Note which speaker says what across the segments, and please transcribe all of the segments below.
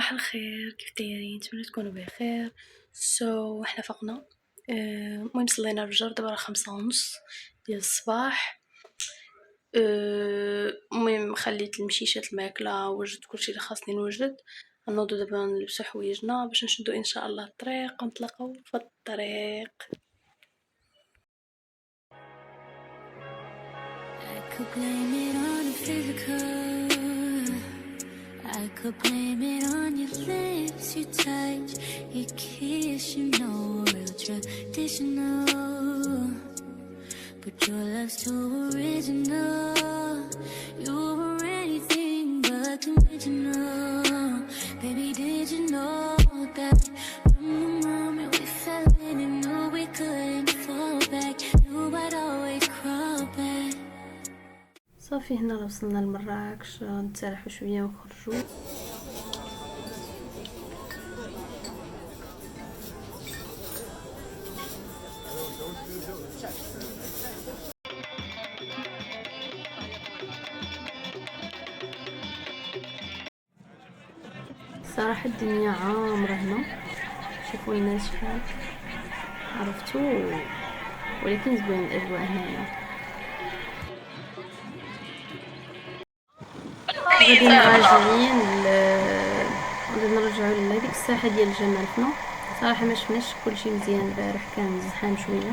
Speaker 1: صباح الخير، كيف دايرين؟ نتمنى تكونوا بخير. احنا فقنا. المهم صلينا الفجر، دابا راه 5:30 ديال الصباح. المهم خليت المشيشات الماكله، وجدت كلشي اللي خاصني نوجد. غنوضو دابا نلبسو حوايجنا باش نشدو ان شاء الله الطريق ونطلقوا في الطريق.
Speaker 2: I could blame it on the physical. I could blame it on your lips, your touch, your kiss, real traditional. But your love's too original. You were anything but conventional. Baby, did you know that from the moment we fell in and knew we couldn't fall back, knew I'd always crawl back.
Speaker 1: صافي هنا وصلنا لمراكش، نتسرحوا شويه ونخرجوا. صراحه الدنيا عامره هنا، شوفوا الناس شحال عرفتوا، ولكن زوين الاجواء هنايا. غادي راجعين غادي نرجعوا لهاديك الساحه ديال الجمال. حنا صراحه ما شفناش كلشي مزيان البارح، كان زحام شويه.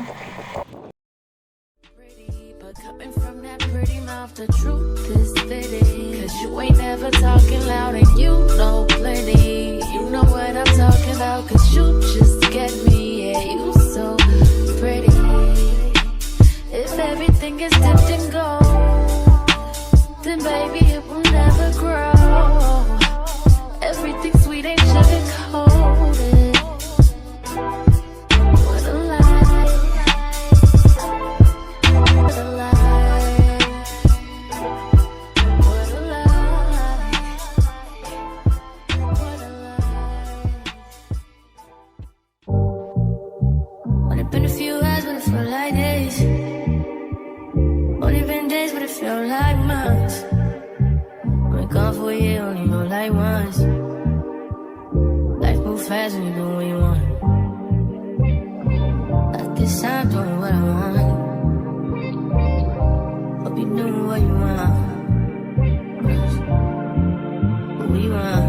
Speaker 2: Coming from that pretty mouth, the truth is fitting. 'Cause you ain't never talking loud and you know plenty. You know what I'm talking about, 'cause you just get me. Yeah, you so pretty. If everything is dipped in gold, then baby it will never grow. Everything sweet ain't sugar-coated. What a lie. What a lie. What a lie. What a lie. Only been a few hours, but it felt like days. Only been days, but it felt like months. Been gone for a year, only know like once. Life moves fast when you do what you want. At this time, doing what I want. Hope you doing what you want. What you want?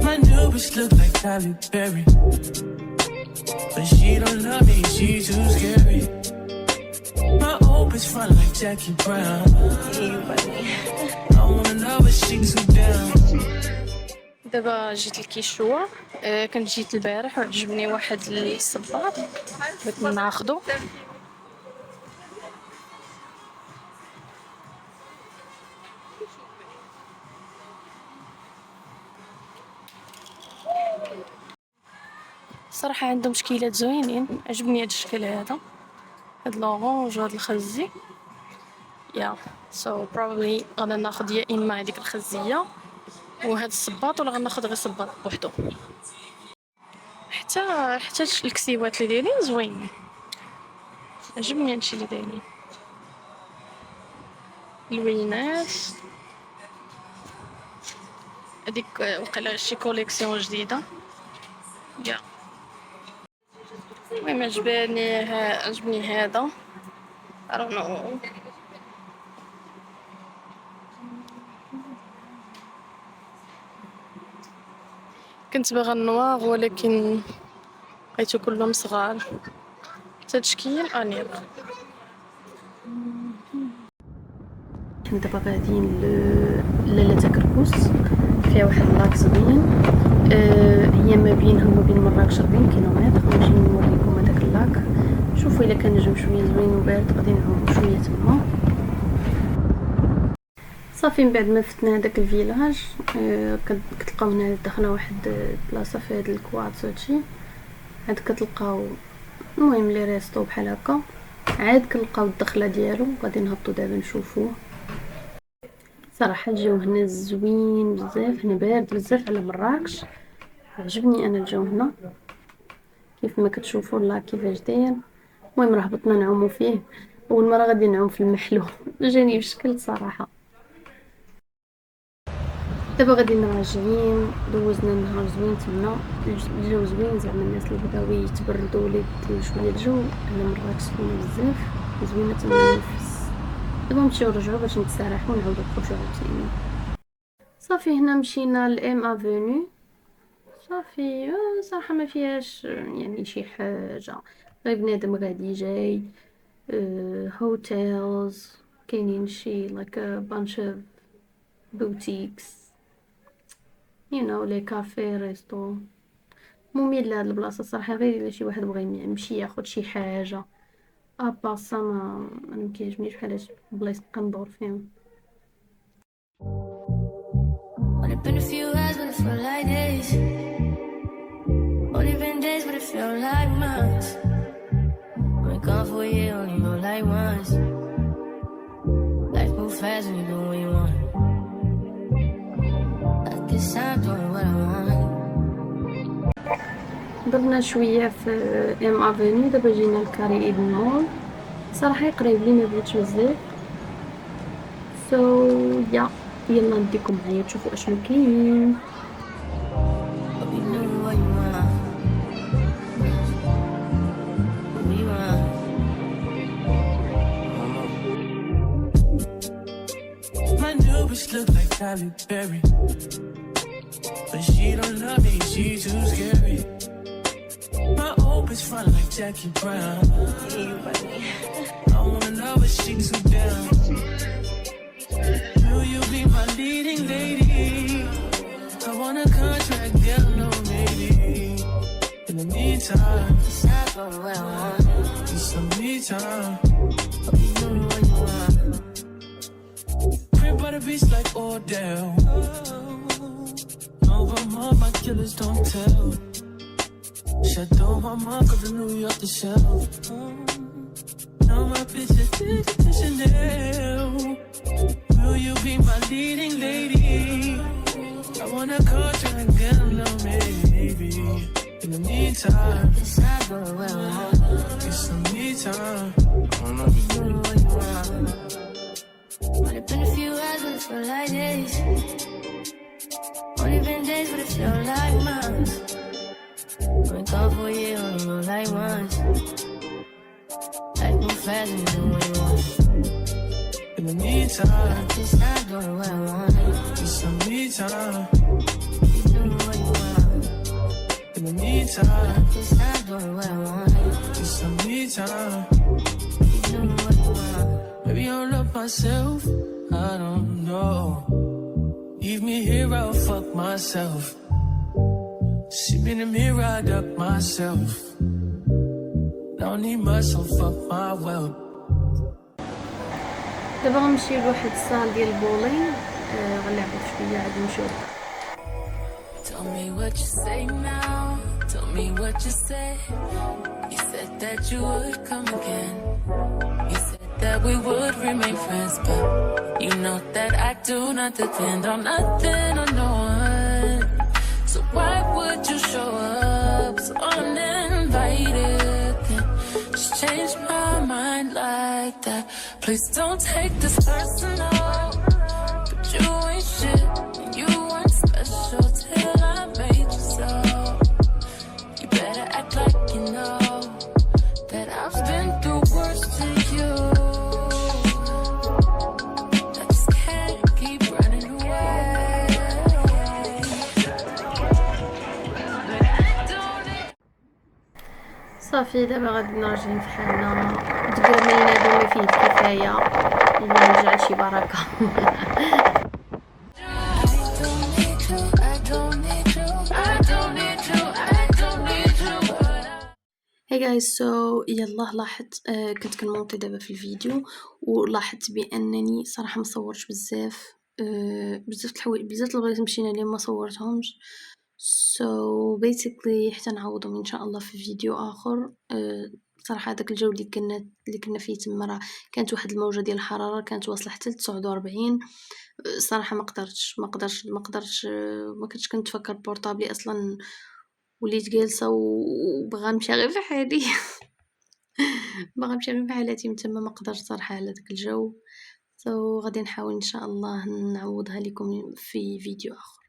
Speaker 3: My new bitch look like Tyler Perry, but she don't love me, she too scary. My old bitch front like Jackie Brown. I wanna know if she too down.
Speaker 1: دابا جيت لكيشوا. كنت جيت البارح وعجبني واحد الصباط بغيت ناخدو. صراحه عندهم مشكلات زوينين، عجبني هاد الشكل هذا، هاد لورانج وهاد الخزي. سو probably غادا ناخد يا اما هذيك الخزيه وهاد الصباط، ولا غناخد غير صباط بوحدو. حتى الكسيوات اللي دايرين زوينين، عجبني هادشي اللي دايرين. الوينات هذيك وقيلا شي كوليكسيون جديده. المهم عجبني هذا. I don't know. كنت باغا النوار، ولكن لقيتو كلهم صغار. تشكيل انيق. حنا دابا غاديين لاله كركوس، فيها واحد لاك زوين. هي ما بينها وما بين مراكش 40 كيلومتر. غنمشي نوريكم هذاك اللاك، شوفوا الا كان الجو شويه زوين وبارد غادي نعومو شويه تما. صافي من بعد ما فتنا هذاك الفيلاج، كتلقاونا دخلنا واحد البلاصه في هذا الكوارتز هادشي. عاد كتلقاو المهم لي ريستو بحال هكا، عاد كنلقاو الدخله ديالو. غادي نهبطوا دابا نشوفوه. صراحه الجو هنا زوين بزاف، هنا بارد بزاف على مراكش. عجبني انا الجو هنا كيف ما كتشوفوا الله كيفاش داير. المهم راه هبطنا نعوموا فيه. اول مره غادي نعوم في المحلو جاني بشكل صراحه. دابا غاديين راجعين. دوزنا النهار زوين تما، الجو زوين زعما الناس اللي بداو يتبردوا ولا يبدلوا شويه الجو على مرات سخونه بزاف زوينه تما النفس. دابا نمشيو نرجعو باش نتسارحوا ونعاودو نخرجوا عاوتاني. صافي هنا مشينا لام افوني. صافي صراحه ما فيهاش يعني شي حاجه، غير بنادم غادي جاي. هوتيلز كاينين شي like a bunch of boutiques لي كافي ريستو. ممل هاد البلاصه صراحه، غير الا شي واحد بغى يمشي ياخد شي حاجه. اباصا ما مكيعجبنيش بحال هاد البلايص كندور فيهم.
Speaker 2: Only been a few hours, but it felt like days. Only been days, but it felt like months. Been gone for a year, only know like once. Life move fast when you do what you want. I guess I'm doing what I want.
Speaker 1: درنا شويه في ام افوني. دابا جينا لكاري ايدن مول. صراحه قريب لي ما بغيتش بزاف. يلا نديكم معايا تشوفوا اشنو كاين.
Speaker 2: But we know what you want. What you want.
Speaker 3: My new bitch look like Halle Berry, but she don't love me, she too scary. My old bitch front like Jackie Brown. I wanna know if she too down. Will you be my leading lady? I want a contract, girl, no maybe. In the meantime,
Speaker 2: Guess I'm doing what I want.
Speaker 3: need some me time.
Speaker 2: But we know what you want.
Speaker 3: Crib by the beach like Odell. No, but mom, my killers don't tell. Chateau, my mom, cause the New York the shelf. Now my bitch is to Chanel. Will you be my leading lady? I want a contract, girl, no maybe. In the meantime,
Speaker 2: Guess I'm doing what I want.
Speaker 3: get some me time.
Speaker 2: Know what you want. Only been a few hours, but it felt like days. Only been days, but it felt like months. Been gone for a year, only know like once. Life move fast when you do what you want.
Speaker 3: In the meantime,
Speaker 2: Guess I'm doing what I want.
Speaker 3: get some me time.
Speaker 2: You know what you want.
Speaker 3: In the meantime,
Speaker 2: Guess I'm doing what I want.
Speaker 3: get some me time.
Speaker 2: You know what you want.
Speaker 3: Maybe I'll love myself, I don't know. Leave me here, I'll fuck myself. See me in the mirror, I duck myself. Don't need much, so fuck my wealth.
Speaker 1: دابا غنمشي لواحد الصال ديال البولين. غنلعبو شويه عاد نشوف.
Speaker 2: Tell me what you say now. Tell me what you said. You said that you would come again. You said that we would remain friends, but you know that I do not depend on nothing or no one. So why would you show up so uninvited? Then just change my mind like that. Please don't take this personal. But you ain't shit, and you weren't special till I made you so. You better act like you know that I've been through worse to you. I just can't keep running away. But I don't need
Speaker 1: صافي دابا غادي راجعين في حالنا. تقربنا لنا بما فيه الكفايه. نرجع لشي بركه. Hey guys, so يلا لاحظت كنت كنمونطي دابا في الفيديو ولاحظت بانني صراحه ما صورتش بزاف. بزاف الحوايج بزاف البلايص مشينا ليه ما صورتهمش. so basically حتى نعوضهم ان شاء الله في فيديو اخر. صراحه هذاك الجو اللي كنا فيه تما راه كانت واحد الموجه ديال الحراره كانت واصله حتى ل 49. صراحه ما قدرتش ما كنتش كنتفكر بورطابلي اصلا. وليت جالسه وبغا نمشي غير في حالي. باغا نمشي غير في حالاتي من تما ما قدرتش صراحه على داك الجو. غادي نحاول ان شاء الله نعوضها لكم في فيديو اخر.